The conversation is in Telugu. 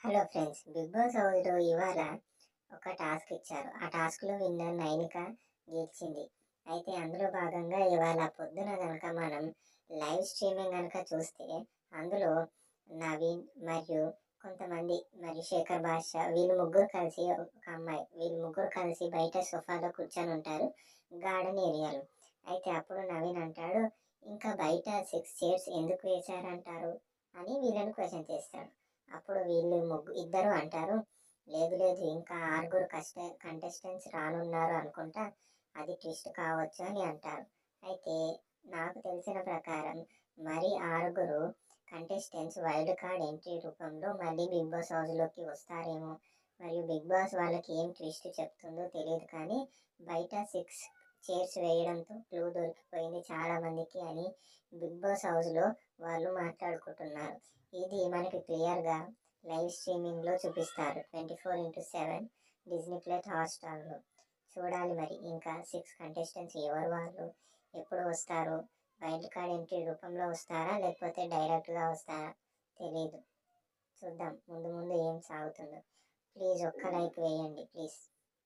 హలో ఫ్రెండ్స్, బిగ్ బాస్ హౌస్లో ఇవాళ ఒక టాస్క్ ఇచ్చారు. ఆ టాస్క్లో విన్నర్ నైనిక గెలిచింది. అయితే అందులో భాగంగా ఇవాళ పొద్దున కనుక మనం లైవ్ స్ట్రీమింగ్ కనుక చూస్తే అందులో నవీన్ మరియు కొంతమంది మరియు శేఖర్ భాష వీళ్ళు ముగ్గురు కలిసి ఒక అమ్మాయి వీళ్ళు ముగ్గురు కలిసి బయట సోఫాలో కూర్చొని ఉంటారు, గార్డెన్ ఏరియాలో. అయితే అప్పుడు నవీన్ అంటాడు, ఇంకా బయట 6 చైర్స్ ఎందుకు వేశారంటారు అని వీళ్ళని క్వశ్చన్ చేస్తాడు. అప్పుడు వీళ్ళు ఇద్దరు అంటారు, లేదు లేదు ఇంకా ఆరుగురు కంటెస్టెంట్స్ రానున్నారు అనుకుంటా, అది ట్విస్ట్ కావచ్చు అని అంటారు. అయితే నాకు తెలిసిన ప్రకారం మరి ఆరుగురు కంటెస్టెంట్స్ వైల్డ్ కార్డ్ ఎంట్రీ రూపంలో మళ్ళీ బిగ్ బాస్ హౌస్లోకి వస్తారేమో. మరియు బిగ్ బాస్ వాళ్ళకి ఏం ట్విస్ట్ చెప్తుందో తెలియదు, కానీ బయట 6 చైర్స్ వేయడంతో క్లూ దొరికిపోయింది చాలామందికి అని బిగ్ బాస్ హౌస్లో వాళ్ళు మాట్లాడుకుంటున్నారు. ఇది మనకి క్లియర్గా లైవ్ స్ట్రీమింగ్లో చూపిస్తారు 24x7 డిజ్నీ ప్లస్ హాట్స్టార్లో. చూడాలి మరి ఇంకా 6 కంటెస్టెంట్స్ ఎవరు వాళ్ళు, ఎప్పుడు వస్తారు, వైల్డ్ కార్డ్ ఎంట్రీ రూపంలో వస్తారా లేకపోతే డైరెక్ట్గా వస్తారా తెలీదు. చూద్దాం ముందు ముందు ఏం సాగుతుందో. ప్లీజ్ ఒక్క లైక్ వేయండి ప్లీజ్.